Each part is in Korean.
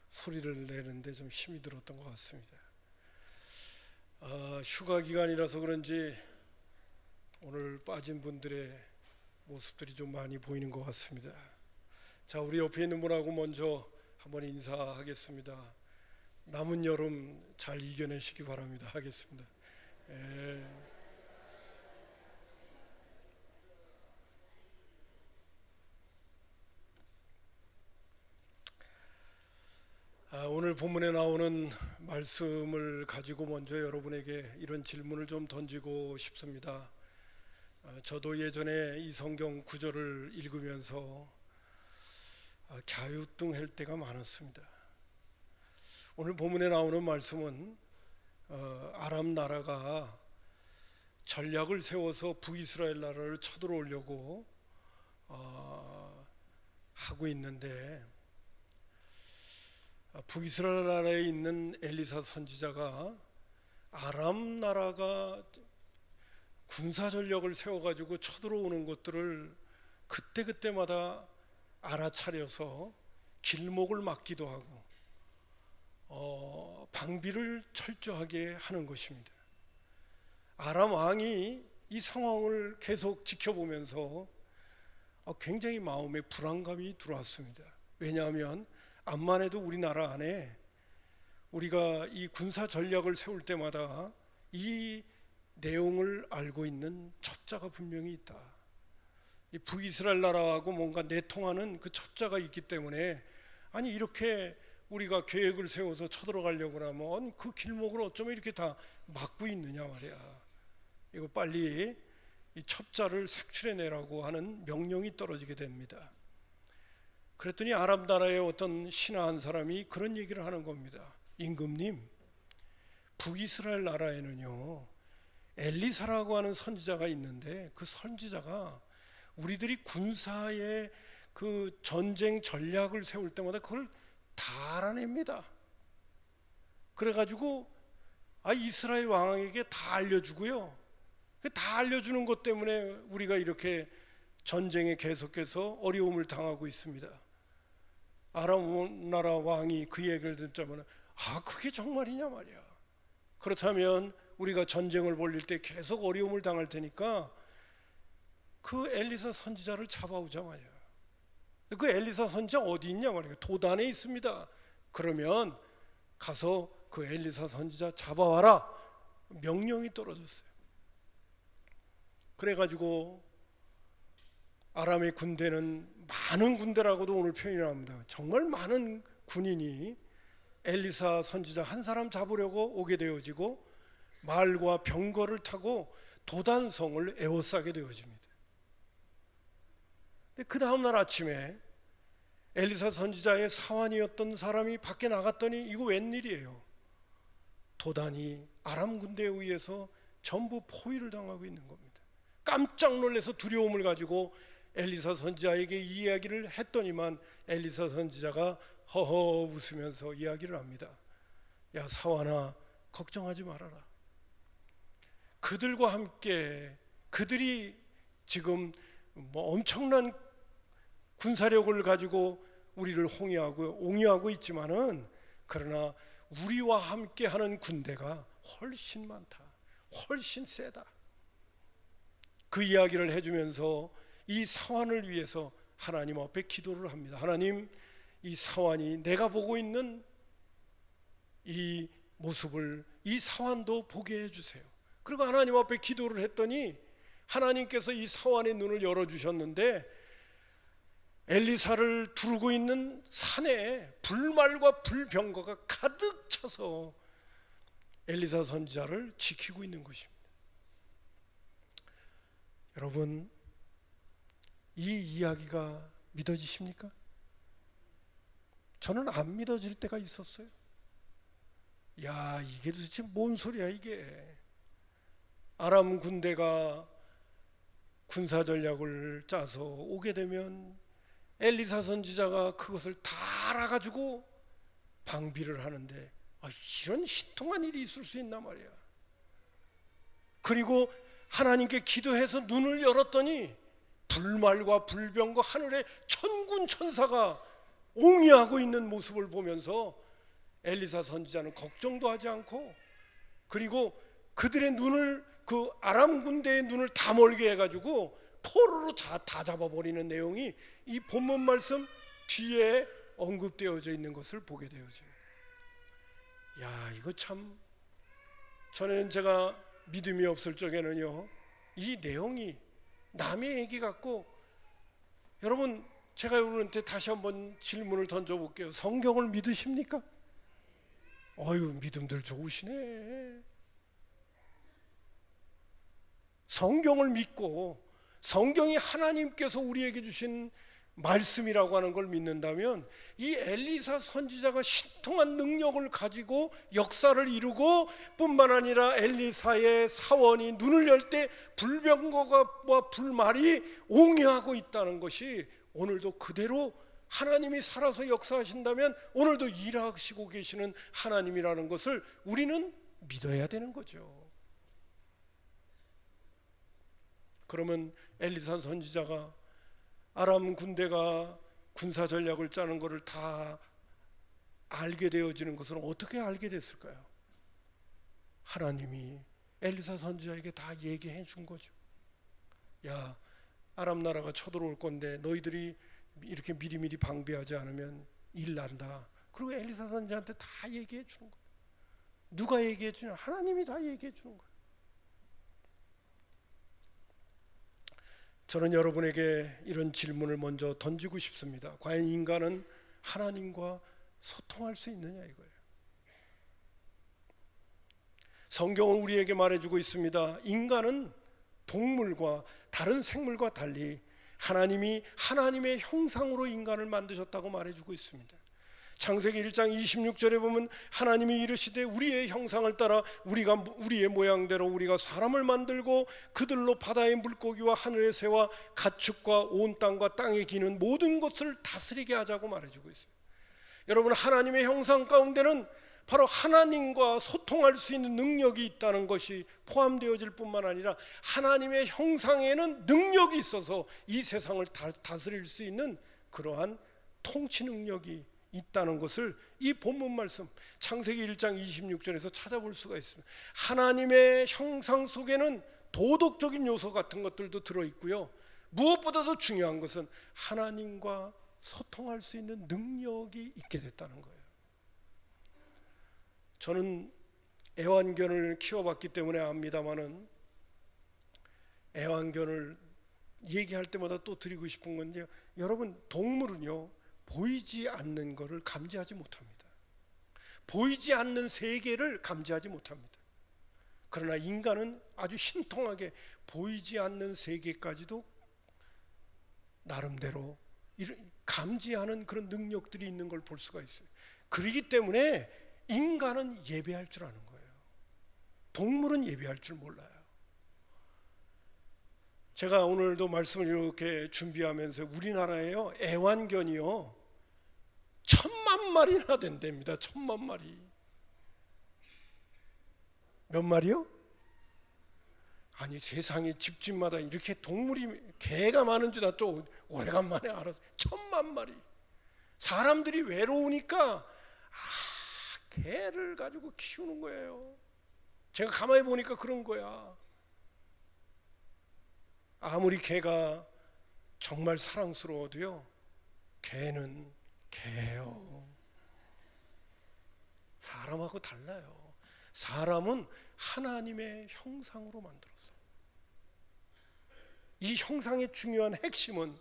소리를 내는데 좀 힘이 들었던 것 같습니다. 휴가 기간이라서 그런지 오늘 빠진 분들의 모습들이 좀 많이 보이는 것 같습니다. 자, 우리 옆에 있는 분하고 먼저 한번 인사하겠습니다. 남은 여름 잘 이겨내시기 바랍니다. 하겠습니다. 예. 오늘 본문에 나오는 말씀을 가지고 먼저 여러분에게 이런 질문을 좀 던지고 싶습니다. 저도 예전에 이 성경 구절을 읽으면서 갸우뚱할 때가 많았습니다. 오늘 본문에 나오는 말씀은 아람 나라가 전략을 세워서 북이스라엘 나라를 쳐들어오려고 하고 있는데, 북이스라엘 나라에 있는 엘리사 선지자가 아람 나라가 군사 전력을 세워가지고 쳐들어오는 것들을 그때그때마다 알아차려서 길목을 막기도 하고 방비를 철저하게 하는 것입니다. 아람 왕이 이 상황을 계속 지켜보면서 굉장히 마음에 불안감이 들어왔습니다. 왜냐하면 암만 해도 우리나라 안에 우리가 이 군사 전략을 세울 때마다 이 내용을 알고 있는 첩자가 분명히 있다. 이 북이스라엘 나라하고 뭔가 내통하는 그 첩자가 있기 때문에, 아니 이렇게 우리가 계획을 세워서 쳐들어가려고 하면 그 길목을 어쩌면 이렇게 다 막고 있느냐 말이야. 이거 빨리 이 첩자를 색출해내라고 하는 명령이 떨어지게 됩니다. 그랬더니 아람 나라의 어떤 신하 한 사람이 그런 얘기를 하는 겁니다. 임금님, 북이스라엘 나라에는요 엘리사라고 하는 선지자가 있는데, 그 선지자가 우리들이 군사의 그 전쟁 전략을 세울 때마다 그걸 다 알아냅니다. 그래가지고 이스라엘 왕에게 다 알려주고요, 다 알려주는 것 때문에 우리가 이렇게 전쟁에 계속해서 어려움을 당하고 있습니다. 아람 나라 왕이 그 얘기를 듣자면 그게 정말이냐 말이야. 그렇다면 우리가 전쟁을 벌릴 때 계속 어려움을 당할 테니까 그 엘리사 선지자를 잡아오자 말이야. 그 엘리사 선지자 어디 있냐 말이야. 도단에 있습니다. 그러면 가서 그 엘리사 선지자 잡아와라. 명령이 떨어졌어요. 그래가지고 아람의 군대는 많은 군대라고도 오늘 표현이 나옵니다. 정말 많은 군인이 엘리사 선지자 한 사람 잡으려고 오게 되어지고, 말과 병거를 타고 도단성을 에워싸게 되어집니다. 그 다음날 아침에 엘리사 선지자의 사환이었던 사람이 밖에 나갔더니 이거 웬일이에요? 도단이 아람 군대에 의해서 전부 포위를 당하고 있는 겁니다. 깜짝 놀라서 두려움을 가지고 엘리사 선지자에게 이야기를 했더니만 엘리사 선지자가 허허 웃으면서 이야기를 합니다. 야 사환아, 걱정하지 말아라. 그들과 함께, 그들이 지금 엄청난 군사력을 가지고 우리를 옹이하고 있지만은, 그러나 우리와 함께 하는 군대가 훨씬 많다, 훨씬 세다. 그 이야기를 해주면서 이 사환을 위해서 하나님 앞에 기도를 합니다. 하나님, 이 사환이, 내가 보고 있는 이 모습을 이 사환도 보게 해주세요. 그리고 하나님 앞에 기도를 했더니 하나님께서 이 사환의 눈을 열어주셨는데, 엘리사를 두르고 있는 산에 불말과 불병거가 가득 차서 엘리사 선지자를 지키고 있는 것입니다. 여러분, 이 이야기가 믿어지십니까? 저는 안 믿어질 때가 있었어요. 야, 이게 도대체 뭔 소리야 이게. 아람 군대가 군사 전략을 짜서 오게 되면 엘리사 선지자가 그것을 다 알아가지고 방비를 하는데, 이런 신통한 일이 있을 수 있나 말이야. 그리고 하나님께 기도해서 눈을 열었더니 불말과 불병과 하늘에 천군 천사가 옹이하고 있는 모습을 보면서 엘리사 선지자는 걱정도 하지 않고, 그리고 그들의 눈을, 그 아람 군대의 눈을 다 멀게 해가지고 포로로 다 잡아버리는 내용이 이 본문 말씀 뒤에 언급되어져 있는 것을 보게 되어집니다. 야, 이거 참, 전에는 제가 믿음이 없을 적에는요, 이 내용이 남의 얘기 같고, 여러분, 제가 여러분한테 다시 한번 질문을 던져볼게요. 성경을 믿으십니까? 어휴, 믿음들 좋으시네. 성경을 믿고 성경이 하나님께서 우리에게 주신 말씀이라고 하는 걸 믿는다면, 이 엘리사 선지자가 신통한 능력을 가지고 역사를 이루고 뿐만 아니라 엘리사의 사원이 눈을 열 때 불병거와 불말이 옹이하고 있다는 것이 오늘도 그대로 하나님이 살아서 역사하신다면 오늘도 일하시고 계시는 하나님이라는 것을 우리는 믿어야 되는 거죠. 그러면 엘리사 선지자가 아람 군대가 군사 전략을 짜는 것을 다 알게 되어지는 것은 어떻게 알게 됐을까요? 하나님이 엘리사 선지자에게 다 얘기해 준 거죠. 야, 아람 나라가 쳐들어올 건데 너희들이 이렇게 미리미리 방비하지 않으면 일 난다. 그리고 엘리사 선지자한테 다 얘기해 주는 거예요. 누가 얘기해 주냐? 하나님이 다 얘기해 주는 거예요. 저는 여러분에게 이런 질문을 먼저 던지고 싶습니다. 과연 인간은 하나님과 소통할 수 있느냐, 이거예요. 성경은 우리에게 말해주고 있습니다. 인간은 동물과 다른 생물과 달리 하나님이 하나님의 형상으로 인간을 만드셨다고 말해주고 있습니다. 창세기 1장 26절에 보면 하나님이 이르시되 우리의 형상을 따라 우리의 모양대로 우리가 사람을 만들고 그들로 바다의 물고기와 하늘의 새와 가축과 온 땅과 땅에 기는 모든 것을 다스리게 하자고 말해주고 있어요. 여러분, 하나님의 형상 가운데는 바로 하나님과 소통할 수 있는 능력이 있다는 것이 포함되어질 뿐만 아니라 하나님의 형상에는 능력이 있어서 이 세상을 다스릴 수 있는 그러한 통치 능력이 있다는 것을 이 본문 말씀 창세기 1장 26절에서 찾아볼 수가 있습니다. 하나님의 형상 속에는 도덕적인 요소 같은 것들도 들어있고요, 무엇보다도 중요한 것은 하나님과 소통할 수 있는 능력이 있게 됐다는 거예요. 저는 애완견을 키워봤기 때문에 압니다마는, 애완견을 얘기할 때마다 또 드리고 싶은 건데요, 여러분, 동물은요 보이지 않는 것을 감지하지 못합니다. 보이지 않는 세계를 감지하지 못합니다. 그러나 인간은 아주 신통하게 보이지 않는 세계까지도 나름대로 감지하는 그런 능력들이 있는 걸 볼 수가 있어요. 그렇기 때문에 인간은 예배할 줄 아는 거예요. 동물은 예배할 줄 몰라요. 제가 오늘도 말씀을 이렇게 준비하면서 우리나라에요, 애완견이요 1000만 마리나 된답니다. 1000만 마리. 몇 마리요? 아니, 세상에 집집마다 이렇게 동물이, 개가 많은지 나 또 오래간만에 알았어요. 1000만 마리. 사람들이 외로우니까 개를 가지고 키우는 거예요. 제가 가만히 보니까 그런 거야. 아무리 개가 정말 사랑스러워도요, 개는 개요. 사람하고 달라요. 사람은 하나님의 형상으로 만들었어요. 이 형상의 중요한 핵심은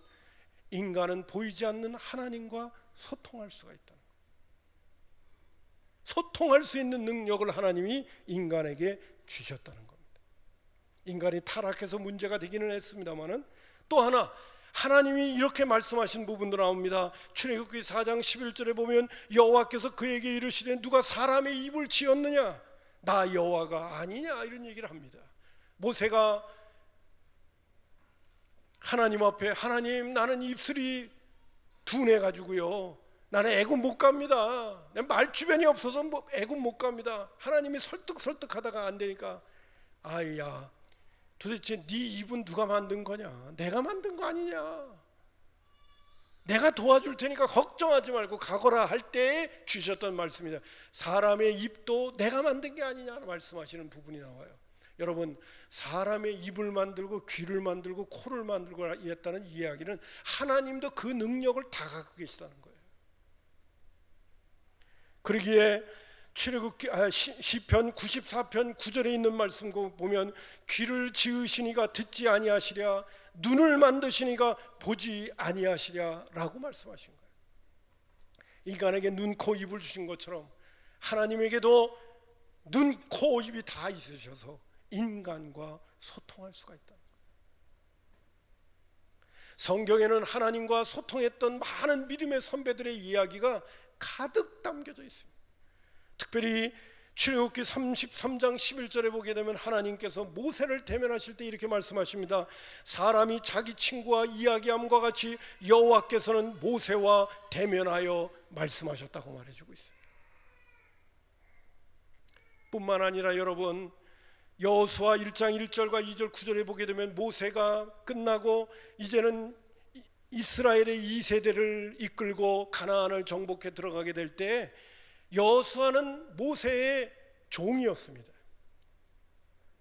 인간은 보이지 않는 하나님과 소통할 수가 있다는 거예요. 소통할 수 있는 능력을 하나님이 인간에게 주셨다는 겁니다. 인간이 타락해서 문제가 되기는 했습니다마는, 또 하나 하나님이 이렇게 말씀하신 부분도 나옵니다. 출애굽기 4장 11절에 보면 여호와께서 그에게 이르시되 누가 사람의 입을 지었느냐, 나 여호와가 아니냐, 이런 얘기를 합니다. 모세가 하나님 앞에, 하나님, 나는 입술이 둔해 가지고요, 나는 애굽 못 갑니다. 내 말 주변이 없어서 애굽 못 갑니다. 하나님이 설득하다가 안 되니까, 아이야, 도대체 네 입은 누가 만든 거냐? 내가 만든 거 아니냐? 내가 도와줄 테니까 걱정하지 말고 가거라 할 때에 주셨던 말씀이다. 사람의 입도 내가 만든 게 아니냐 말씀하시는 부분이 나와요. 여러분, 사람의 입을 만들고 귀를 만들고 코를 만들고 했다는 이야기는 하나님도 그 능력을 다 갖고 계시다는 거예요. 그러기에 시편 94편 9절에 있는 말씀 보면 귀를 지으시니가 듣지 아니하시랴, 눈을 만드시니가 보지 아니하시랴 라고 말씀하신 거예요. 인간에게 눈, 코, 입을 주신 것처럼 하나님에게도 눈, 코, 입이 다 있으셔서 인간과 소통할 수가 있다. 성경에는 하나님과 소통했던 많은 믿음의 선배들의 이야기가 가득 담겨져 있습니다. 특별히 출애굽기 33장 11절에 보게 되면 하나님께서 모세를 대면하실 때 이렇게 말씀하십니다. 사람이 자기 친구와 이야기함과 같이 여호와께서는 모세와 대면하여 말씀하셨다고 말해주고 있어요. 뿐만 아니라 여러분, 여호수아 1장 1절과 2절 9절에 보게 되면 모세가 끝나고 이제는 이스라엘의 2세대를 이끌고 가나안을 정복해 들어가게 될 때 여호수아는 모세의 종이었습니다.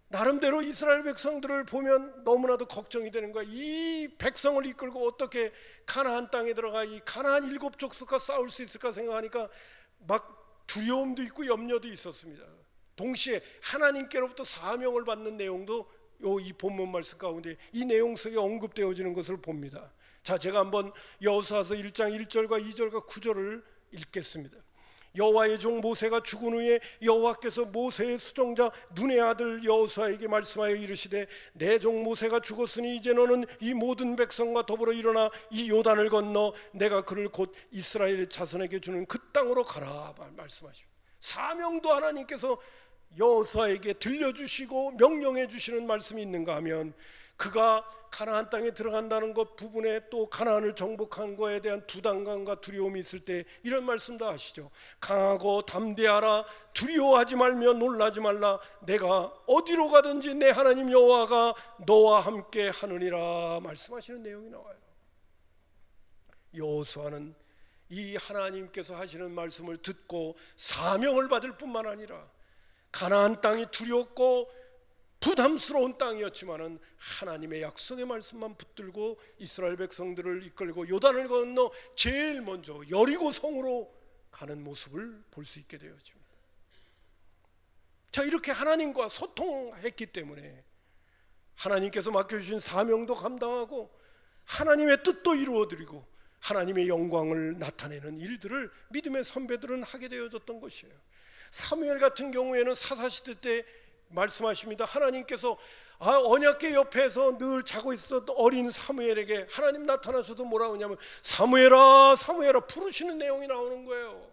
나름대로 이스라엘 백성들을 보면 너무나도 걱정이 되는 거야. 이 백성을 이끌고 어떻게 가나안 땅에 들어가 이 가나안 7족속과 싸울 수 있을까 생각하니까 막 두려움도 있고 염려도 있었습니다. 동시에 하나님께로부터 사명을 받는 내용도 이 본문 말씀 가운데 이 내용 속에 언급되어지는 것을 봅니다. 자, 제가 한번 여호수아서 1장 1절과 2절과 9절을 읽겠습니다. 여호와의 종 모세가 죽은 후에 여호와께서 모세의 수종자 눈의 아들 여호수아에게 말씀하여 이르시되 내 종 모세가 죽었으니 이제 너는 이 모든 백성과 더불어 일어나 이 요단을 건너 내가 그를 곧 이스라엘 자손에게 주는 그 땅으로 가라 말씀하십니다. 사명도 하나님께서 여호수아에게 들려주시고 명령해 주시는 말씀이 있는가 하면 그가 가나안 땅에 들어간다는 것 부분에 또 가나안을 정복한 거에 대한 부담감과 두려움이 있을 때 이런 말씀도 아시죠? 강하고 담대하라, 두려워하지 말며 놀라지 말라, 내가 어디로 가든지 내 하나님 여호와가 너와 함께 하느니라 말씀하시는 내용이 나와요. 여호수아는 이 하나님께서 하시는 말씀을 듣고 사명을 받을 뿐만 아니라 가나안 땅이 두렵고 부담스러운 땅이었지만은 하나님의 약속의 말씀만 붙들고 이스라엘 백성들을 이끌고 요단을 건너 제일 먼저 여리고 성으로 가는 모습을 볼 수 있게 되어집니다. 자, 이렇게 하나님과 소통했기 때문에 하나님께서 맡겨주신 사명도 감당하고 하나님의 뜻도 이루어드리고 하나님의 영광을 나타내는 일들을 믿음의 선배들은 하게 되어졌던 것이에요. 사무엘 같은 경우에는 사사시대 때 말씀하십니다. 하나님께서 언약궤 옆에서 늘 자고 있었던 어린 사무엘에게 하나님 나타나서도 뭐라고 하냐면 사무엘아 사무엘아 부르시는 내용이 나오는 거예요.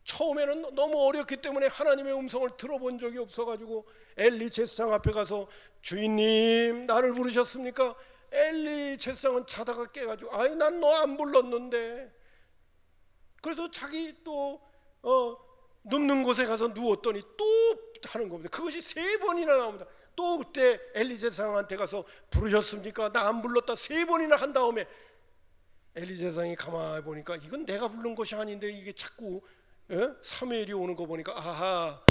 처음에는 너무 어렸기 때문에 하나님의 음성을 들어본 적이 없어가지고 엘리 제사장 앞에 가서 주인님 나를 부르셨습니까? 엘리 제사장은 자다가 깨가지고 아이 난 너 안 불렀는데. 그래서 자기 또 눕는 곳에 가서 누웠더니 또 하는 겁니다. 그것이 3번이나 나옵니다. 또 그때 엘리 제사장한테 가서 부르셨습니까? 나 안 불렀다 3번이나 한 다음에 엘리 제사장이 가만히 보니까 이건 내가 부른 것이 아닌데 이게 자꾸 사무엘이 오는 거 보니까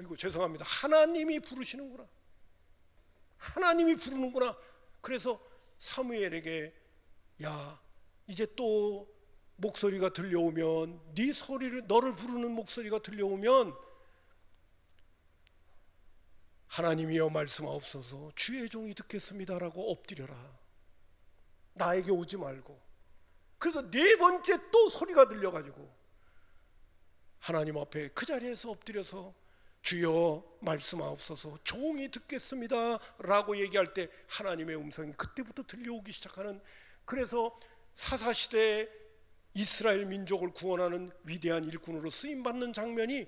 이거 죄송합니다. 하나님이 부르시는구나. 하나님이 부르는구나. 그래서 사무엘에게 야 이제 또 목소리가 들려오면 네 소리를 너를 부르는 목소리가 들려오면 하나님이여 말씀하옵소서 주의 종이 듣겠습니다라고 엎드려라. 나에게 오지 말고. 그래서 4번째 또 소리가 들려가지고 하나님 앞에 그 자리에서 엎드려서 주여 말씀하옵소서 종이 듣겠습니다 라고 얘기할 때 하나님의 음성이 그때부터 들려오기 시작하는, 그래서 사사시대에 이스라엘 민족을 구원하는 위대한 일꾼으로 쓰임받는 장면이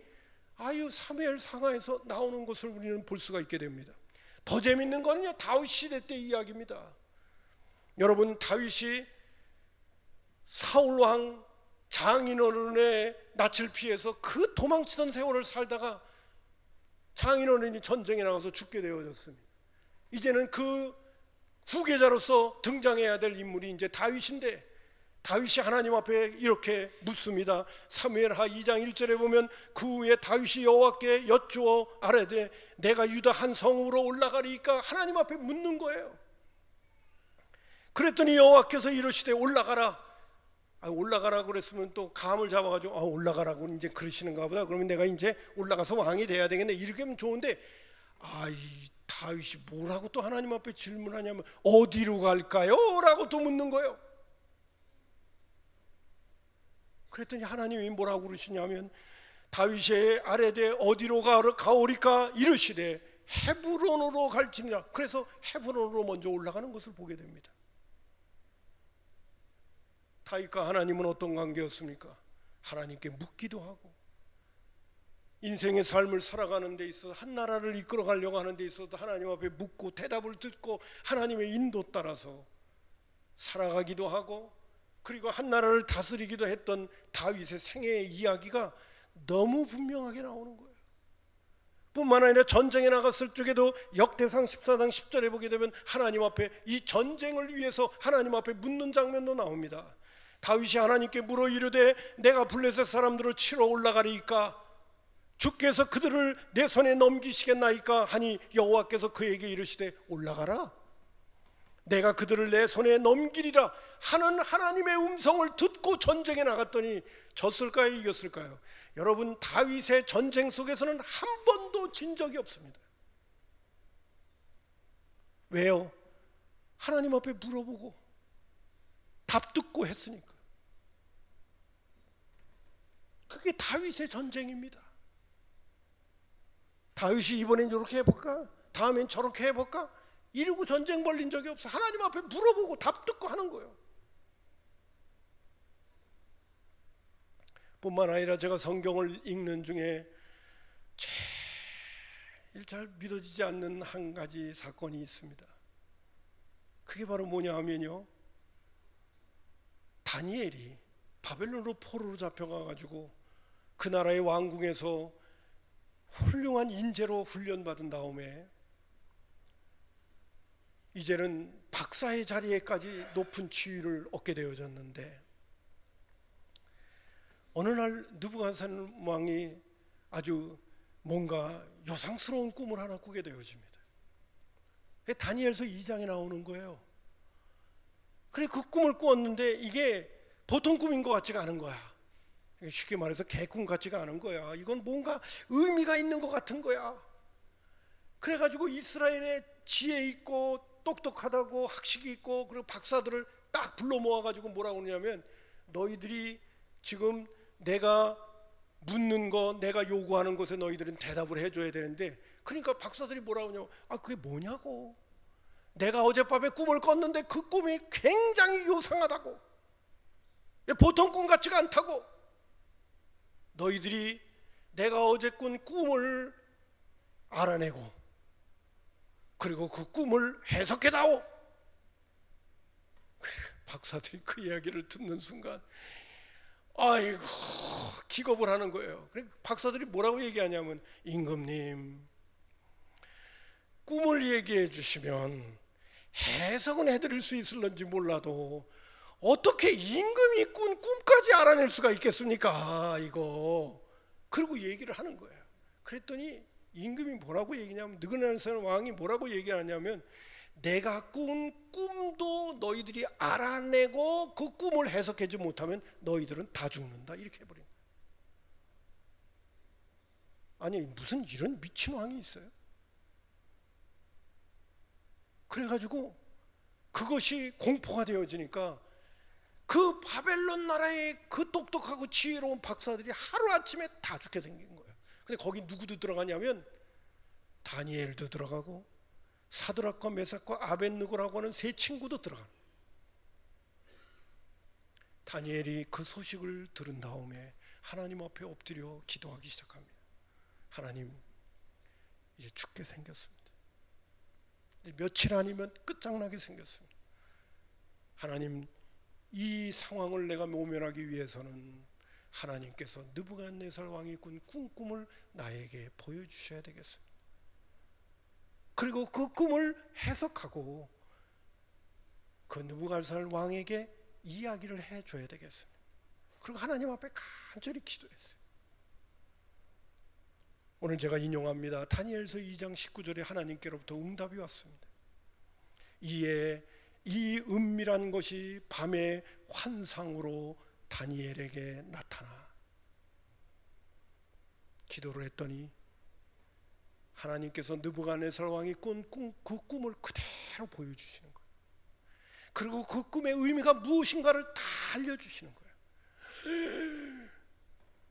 사무엘 상하에서 나오는 것을 우리는 볼 수가 있게 됩니다. 더 재밌는 거는요 다윗 시대 때 이야기입니다. 여러분 다윗이 사울왕 장인어른의 낯을 피해서 그 도망치던 세월을 살다가 장인어른이 전쟁에 나가서 죽게 되어졌습니다. 이제는 그 후계자로서 등장해야 될 인물이 이제 다윗인데 다윗이 하나님 앞에 이렇게 묻습니다. 사무엘하 2장 1절에 보면 그 후에 다윗이 여호와께 여쭈어 아뢰되 내가 유다 한 성으로 올라가리이까 하나님 앞에 묻는 거예요. 그랬더니 여호와께서 이르시되 올라가라. 올라가라고 그랬으면 또 감을 잡아가지고 올라가라고 이제 그러시는가 보다. 그러면 내가 이제 올라가서 왕이 돼야 되겠네. 이렇게 하면 좋은데 이 다윗이 뭐라고 또 하나님 앞에 질문하냐면 어디로 갈까요? 라고 또 묻는 거예요. 그랬더니 하나님이 뭐라고 그러시냐면 다윗의 아뢰되 어디로 가오리까 이르시되 헤브론으로 갈지니라. 그래서 헤브론으로 먼저 올라가는 것을 보게 됩니다. 다윗과 하나님은 어떤 관계였습니까? 하나님께 묻기도 하고 인생의 삶을 살아가는 데 있어 한 나라를 이끌어 가려고 하는 데 있어도 하나님 앞에 묻고 대답을 듣고 하나님의 인도 따라서 살아가기도 하고, 그리고 한 나라를 다스리기도 했던 다윗의 생애의 이야기가 너무 분명하게 나오는 거예요. 뿐만 아니라 전쟁에 나갔을 적에도 역대상 14장 10절에 보게 되면 하나님 앞에 이 전쟁을 위해서 하나님 앞에 묻는 장면도 나옵니다. 다윗이 하나님께 물어 이르되 내가 블레셋 사람들을 치러 올라가리이까 주께서 그들을 내 손에 넘기시겠나이까 하니 여호와께서 그에게 이르시되 올라가라. 내가 그들을 내 손에 넘기리라 하는 하나님의 음성을 듣고 전쟁에 나갔더니 졌을까요? 이겼을까요? 여러분, 다윗의 전쟁 속에서는 한 번도 진 적이 없습니다. 왜요? 하나님 앞에 물어보고 답 듣고 했으니까. 그게 다윗의 전쟁입니다. 다윗이 이번엔 이렇게 해볼까? 다음엔 저렇게 해볼까? 이러고 전쟁 벌린 적이 없어. 하나님 앞에 물어보고 답 듣고 하는 거예요. 뿐만 아니라 제가 성경을 읽는 중에 제일 잘 믿어지지 않는 한 가지 사건이 있습니다. 그게 바로 뭐냐 하면요, 다니엘이 바벨론으로 포로로 잡혀가가지고 그 나라의 왕궁에서 훌륭한 인재로 훈련받은 다음에 이제는 박사의 자리에까지 높은 지위를 얻게 되어졌는데, 어느 날 느부갓네살 왕이 아주 뭔가 요상스러운 꿈을 하나 꾸게 되어집니다. 다니엘서 2장에 나오는 거예요. 그래, 그 꿈을 꾸었는데 이게 보통 꿈인 것 같지가 않은 거야. 쉽게 말해서 개꿈 같지가 않은 거야. 이건 뭔가 의미가 있는 것 같은 거야. 그래가지고 이스라엘에 지혜 있고 똑똑하다고 학식이 있고 그리고 박사들을 딱 불러 모아가지고 뭐라고 그러냐면 너희들이 지금 내가 묻는 거, 내가 요구하는 것에 너희들은 대답을 해줘야 되는데, 그러니까 박사들이 뭐라고 하냐면 그게 뭐냐고, 내가 어젯밤에 꿈을 꿨는데 그 꿈이 굉장히 요상하다고, 보통 꿈 같지가 않다고, 너희들이 내가 어제 꾼 꿈을 알아내고 그리고 그 꿈을 해석해다오. 박사들이 그 이야기를 듣는 순간 아이고 기겁을 하는 거예요. 박사들이 뭐라고 얘기하냐면 임금님, 꿈을 얘기해 주시면 해석은 해드릴 수 있을런지 몰라도 어떻게 임금이 꾼 꿈까지 알아낼 수가 있겠습니까 이거. 그리고 얘기를 하는 거예요. 그랬더니 임금이 뭐라고 얘기냐면, 느부갓네살 왕이 뭐라고 얘기하냐면 내가 꾼 꿈도 너희들이 알아내고 그 꿈을 해석하지 못하면 너희들은 다 죽는다, 이렇게 해버린 거예요. 아니 무슨 이런 미친 왕이 있어요? 그래가지고 그것이 공포가 되어지니까 그 바벨론 나라의 그 똑똑하고 지혜로운 박사들이 하루아침에 다 죽게 생긴 거예요. 근데 거기 누구도 들어가냐면 다니엘도 들어가고 사드락과 메삭과 아벳느고라고 하는 세 친구도 들어가는. 다니엘이 그 소식을 들은 다음에 하나님 앞에 엎드려 기도하기 시작합니다. 하나님, 이제 죽게 생겼습니다. 며칠 아니면 끝장나게 생겼습니다. 하나님, 이 상황을 내가 모면하기 위해서는 하나님께서 느부갓네살 왕이 꾼 꿈을 나에게 보여주셔야 되겠습니다. 그리고 그 꿈을 해석하고 그 느부갓네살 왕에게 이야기를 해줘야 되겠습니다. 그리고 하나님 앞에 간절히 기도했어요. 오늘 제가 인용합니다. 다니엘서 2장 19절에 하나님께로부터 응답이 왔습니다. 이에 이 은밀한 것이 밤의 환상으로 다니엘에게 나타나. 기도를 했더니 하나님께서 느부갓네살 왕이 꾼 그 꿈을 그대로 보여주시는 거예요. 그리고 그 꿈의 의미가 무엇인가를 다 알려주시는 거예요.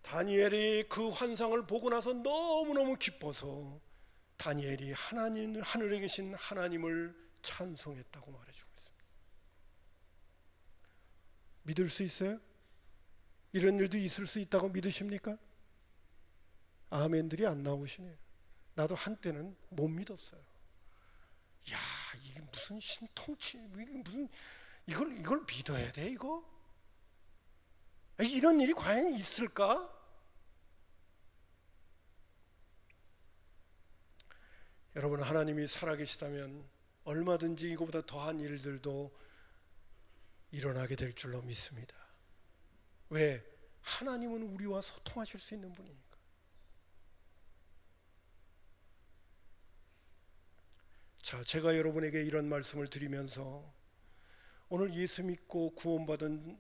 다니엘이 그 환상을 보고 나서 너무너무 기뻐서 다니엘이 하늘에 계신 하나님을 찬송했다고 말해주고 있습니다. 믿을 수 있어요? 이런 일도 있을 수 있다고 믿으십니까? 아멘들이 안 나오시네요. 나도 한때는 못 믿었어요. 야, 이게 무슨 신통치, 이걸 믿어야 돼, 이거? 이런 일이 과연 있을까? 여러분, 하나님이 살아계시다면 얼마든지 이거보다 더한 일들도 일어나게 될 줄로 믿습니다. 왜? 하나님은 우리와 소통하실 수 있는 분이니까. 자, 제가 여러분에게 이런 말씀을 드리면서 오늘 예수 믿고 구원받은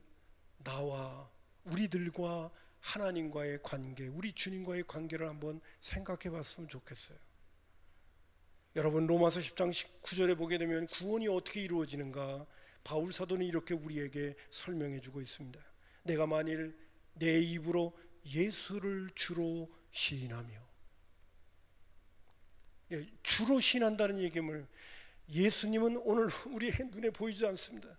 나와 우리들과 하나님과의 관계, 우리 주님과의 관계를 한번 생각해 봤으면 좋겠어요. 여러분, 로마서 10장 19절에 보게 되면 구원이 어떻게 이루어지는가 바울 사도는 이렇게 우리에게 설명해 주고 있습니다. 내가 만일 내 입으로 예수를 주로 시인하며, 주로 시인한다는 얘기는 예수님은 오늘 우리에게 눈에 보이지 않습니다.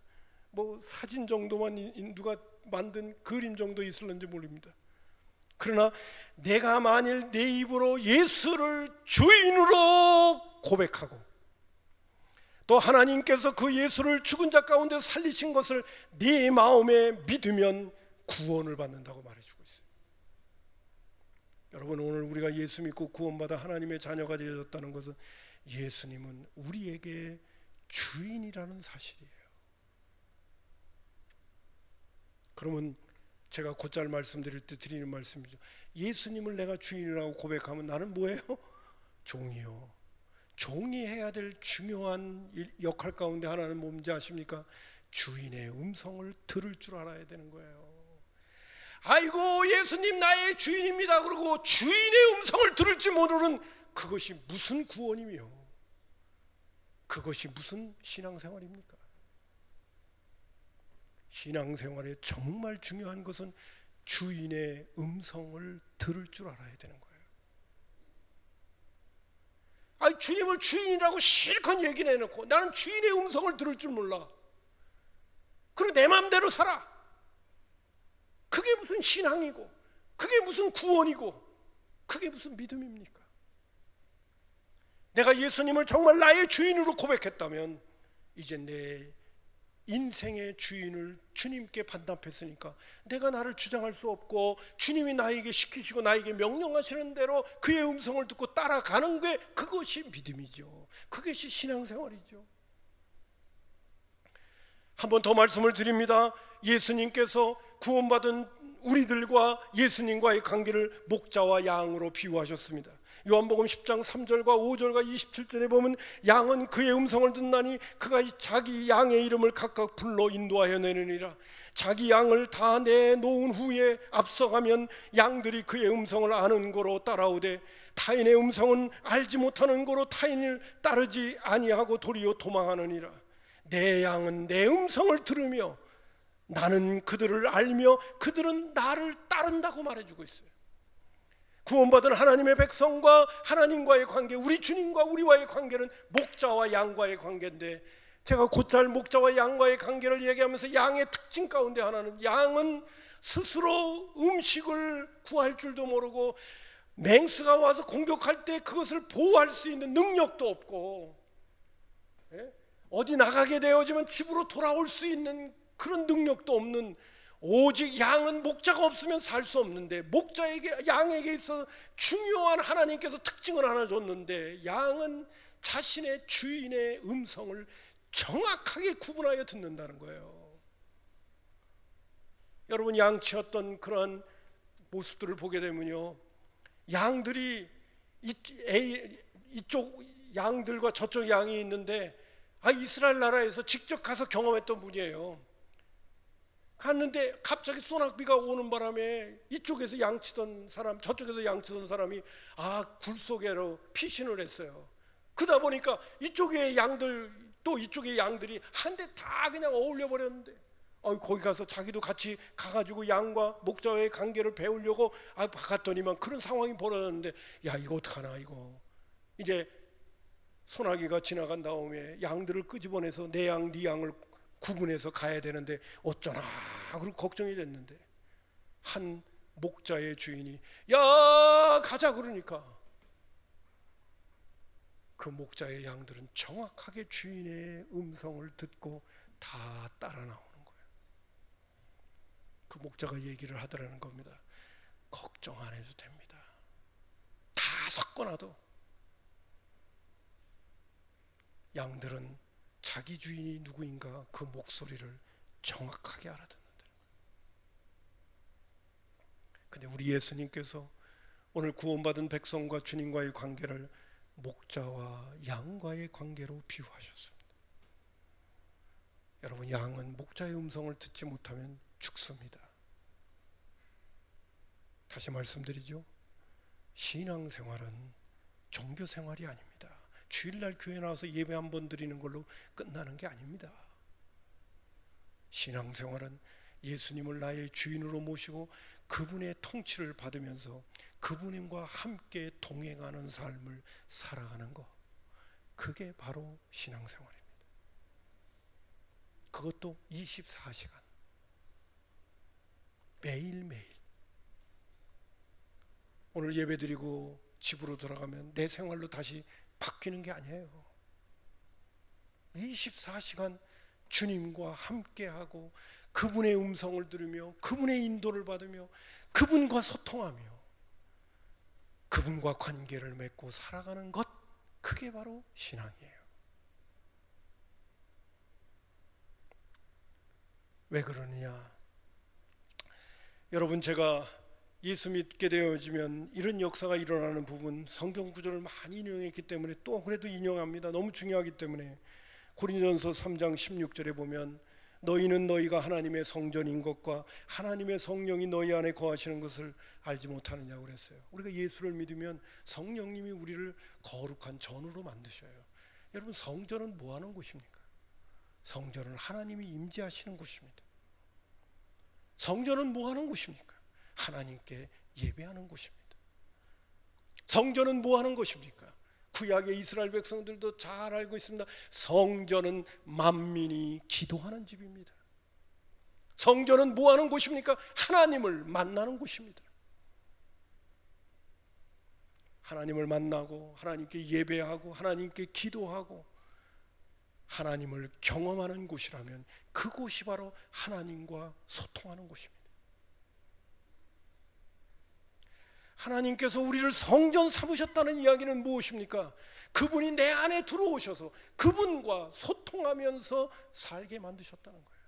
뭐 사진 정도만 누가 만든 그림 정도 있을는지 모릅니다. 그러나 내가 만일 내 입으로 예수를 주인으로 고백하고 또 하나님께서 그 예수를 죽은 자 가운데 살리신 것을 네 마음에 믿으면 구원을 받는다고 말해주고 있어요. 여러분, 오늘 우리가 예수 믿고 구원받아 하나님의 자녀가 되어졌다는 것은 예수님은 우리에게 주인이라는 사실이에요. 그러면 제가 곧잘 말씀드릴 때 드리는 말씀이죠. 예수님을 내가 주인이라고 고백하면 나는 뭐예요? 종이요. 종이 해야 될 중요한 역할 가운데 하나는 뭔지 아십니까? 주인의 음성을 들을 줄 알아야 되는 거예요. 아이고, 예수님 나의 주인입니다. 그러고 주인의 음성을 들을지 모르는 그것이 무슨 구원이며 그것이 무슨 신앙생활입니까? 신앙생활에 정말 중요한 것은 주인의 음성을 들을 줄 알아야 되는 거예요. 아니, 주님을 주인이라고 실컷 얘기를 해놓고 나는 주인의 음성을 들을 줄 몰라. 그리고 내 마음대로 살아. 그게 무슨 신앙이고 그게 무슨 구원이고 그게 무슨 믿음입니까? 내가 예수님을 정말 나의 주인으로 고백했다면 이제 내 인생의 주인을 주님께 반납했으니까 내가 나를 주장할 수 없고 주님이 나에게 시키시고 나에게 명령하시는 대로 그의 음성을 듣고 따라가는 게 그것이 믿음이죠. 그것이 신앙생활이죠. 한 번 더 말씀을 드립니다. 예수님께서 구원받은 우리들과 예수님과의 관계를 목자와 양으로 비유하셨습니다. 요한복음 10장 3절과 5절과 27절에 보면 양은 그의 음성을 듣나니 그가 자기 양의 이름을 각각 불러 인도하여 내느니라. 자기 양을 다 내놓은 후에 앞서가면 양들이 그의 음성을 아는 거로 따라오되 타인의 음성은 알지 못하는 거로 타인을 따르지 아니하고 도리어 도망하느니라. 내 양은 내 음성을 들으며 나는 그들을 알며 그들은 나를 따른다고 말해주고 있어요. 구원받은 하나님의 백성과 하나님과의 관계, 우리 주님과 우리와의 관계는 목자와 양과의 관계인데, 제가 곧잘 목자와 양과의 관계를 얘기하면서 양의 특징 가운데 하나는, 양은 스스로 음식을 구할 줄도 모르고 맹수가 와서 공격할 때 그것을 보호할 수 있는 능력도 없고, 어디 나가게 되어지면 집으로 돌아올 수 있는 그런 능력도 없는, 오직 양은 목자가 없으면 살 수 없는데, 양에게 있어 중요한 하나님께서 특징을 하나 줬는데, 양은 자신의 주인의 음성을 정확하게 구분하여 듣는다는 거예요. 여러분 양치었던 그러한 모습들을 보게 되면요, 양들이 이쪽 양들과 저쪽 양이 있는데 이스라엘 나라에서 직접 가서 경험했던 분이에요. 갔는데 갑자기 소낙비가 오는 바람에 이쪽에서 양치던 사람, 저쪽에서 양치던 사람이 굴 속으로 피신을 했어요. 그러다 보니까 이쪽의 양들 또 이쪽의 양들이 한데 다 그냥 어울려 버렸는데, 거기 가서 자기도 같이 가가지고 양과 목자와의 관계를 배우려고 갔더니만 그런 상황이 벌어졌는데, 이거 어떡하나, 이거 이제 소나기가 지나간 다음에 양들을 끄집어내서 내 양, 네 양을 구분해서 가야 되는데 어쩌나 그리고 걱정이 됐는데, 한 목자의 주인이 가자 그러니까 그 목자의 양들은 정확하게 주인의 음성을 듣고 다 따라 나오는 거예요. 그 목자가 얘기를 하더라는 겁니다. 걱정 안 해도 됩니다. 다 섞어놔도 양들은 자기 주인이 누구인가 그 목소리를 정확하게 알아듣는다는 거예요. 근데 우리 예수님께서 오늘 구원받은 백성과 주님과의 관계를 목자와 양과의 관계로 비유하셨습니다. 여러분, 양은 목자의 음성을 듣지 못하면 죽습니다. 다시 말씀드리죠, 신앙생활은 종교생활이 아닙니다. 주일날 교회 나와서 예배 한 번 드리는 걸로 끝나는 게 아닙니다. 신앙생활은 예수님을 나의 주인으로 모시고 그분의 통치를 받으면서 그분과 함께 동행하는 삶을 살아가는 것, 그게 바로 신앙생활입니다. 그것도 24시간 매일매일. 오늘 예배드리고 집으로 돌아가면 내 생활로 다시 바뀌는 게 아니에요. 24시간 주님과 함께하고 그분의 음성을 들으며 그분의 인도를 받으며 그분과 소통하며 그분과 관계를 맺고 살아가는 것, 그게 바로 신앙이에요. 왜 그러느냐? 여러분, 제가 예수 믿게 되어지면 이런 역사가 일어나는 부분, 성경 구절을 많이 인용했기 때문에 또 그래도 인용합니다. 너무 중요하기 때문에. 고린도전서 3장 16절에 보면 너희는 너희가 하나님의 성전인 것과 하나님의 성령이 너희 안에 거하시는 것을 알지 못하느냐고 그랬어요. 우리가 예수를 믿으면 성령님이 우리를 거룩한 전으로 만드셔요. 여러분, 성전은 뭐 하는 곳입니까? 성전은 하나님이 임재하시는 곳입니다. 성전은 뭐 하는 곳입니까? 하나님께 예배하는 곳입니다. 성전은 뭐 하는 곳입니까? 구약의 이스라엘 백성들도 잘 알고 있습니다. 성전은 만민이 기도하는 집입니다. 성전은 뭐 하는 곳입니까? 하나님을 만나는 곳입니다. 하나님을 만나고 하나님께 예배하고 하나님께 기도하고 하나님을 경험하는 곳이라면 그곳이 바로 하나님과 소통하는 곳입니다. 하나님께서 우리를 성전 삼으셨다는 이야기는 무엇입니까? 그분이 내 안에 들어오셔서 그분과 소통하면서 살게 만드셨다는 거예요.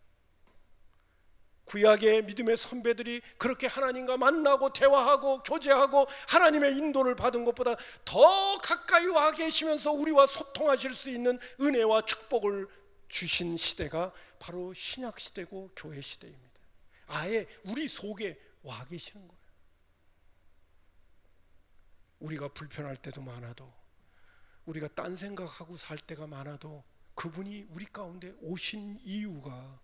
구약의 믿음의 선배들이 그렇게 하나님과 만나고 대화하고 교제하고 하나님의 인도를 받은 것보다 더 가까이 와 계시면서 우리와 소통하실 수 있는 은혜와 축복을 주신 시대가 바로 신약 시대고 교회 시대입니다. 아예 우리 속에 와 계시는 거예요. 우리가 불편할 때도 많아도, 우리가 딴 생각하고 살 때가 많아도 그분이 우리 가운데 오신 이유가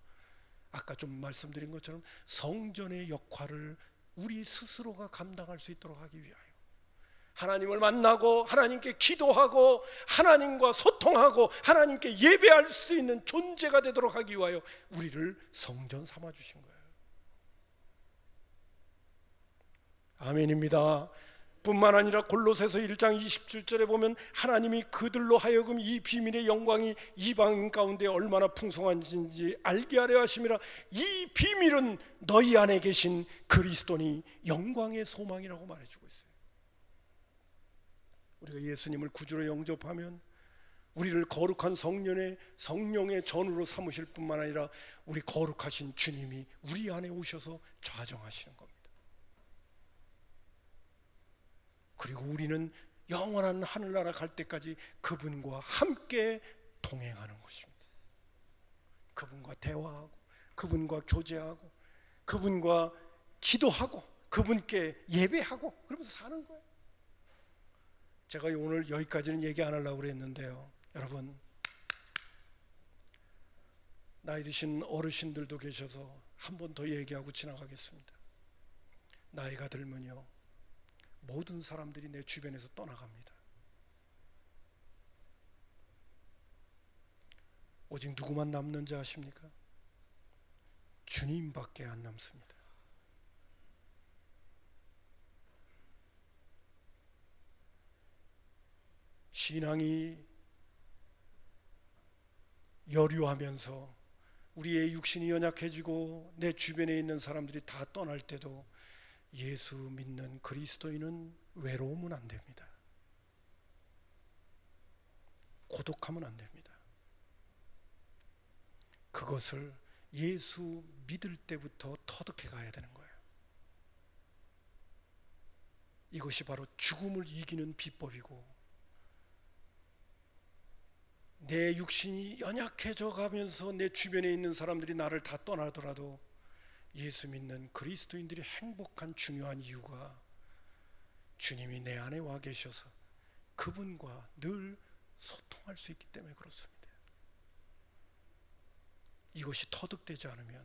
아까 좀 말씀드린 것처럼 성전의 역할을 우리 스스로가 감당할 수 있도록 하기 위하여, 하나님을 만나고 하나님께 기도하고 하나님과 소통하고 하나님께 예배할 수 있는 존재가 되도록 하기 위하여 우리를 성전 삼아 주신 거예요. 아멘입니다. 뿐만 아니라 골로새서 1장 27절에 보면 하나님이 그들로 하여금 이 비밀의 영광이 이방인 가운데 얼마나 풍성한지 알게 하려 하심이라. 이 비밀은 너희 안에 계신 그리스도니 영광의 소망이라고 말해주고 있어요. 우리가 예수님을 구주로 영접하면 우리를 거룩한 성령의 전으로 삼으실 뿐만 아니라 우리 거룩하신 주님이 우리 안에 오셔서 좌정하시는 겁니다. 그리고 우리는 영원한 하늘나라 갈 때까지 그분과 함께 동행하는 것입니다. 그분과 대화하고 그분과 교제하고 그분과 기도하고 그분께 예배하고 그러면서 사는 거예요. 제가 오늘 여기까지는 얘기 안 하려고 그랬는데요, 여러분, 나이 드신 어르신들도 계셔서 한 번 더 얘기하고 지나가겠습니다. 나이가 들면요, 모든 사람들이 내 주변에서 떠나갑니다. 오직 누구만 남는지 아십니까? 주님밖에 안 남습니다. 신앙이 여류하면서 우리의 육신이 연약해지고 내 주변에 있는 사람들이 다 떠날 때도 예수 믿는 그리스도인은 외로우면 안 됩니다. 고독하면 안 됩니다. 그것을 예수 믿을 때부터 터득해 가야 되는 거예요. 이것이 바로 죽음을 이기는 비법이고, 내 육신이 연약해져 가면서 내 주변에 있는 사람들이 나를 다 떠나더라도 예수 믿는 그리스도인들이 행복한 중요한 이유가 주님이 내 안에 와 계셔서 그분과 늘 소통할 수 있기 때문에 그렇습니다. 이것이 터득되지 않으면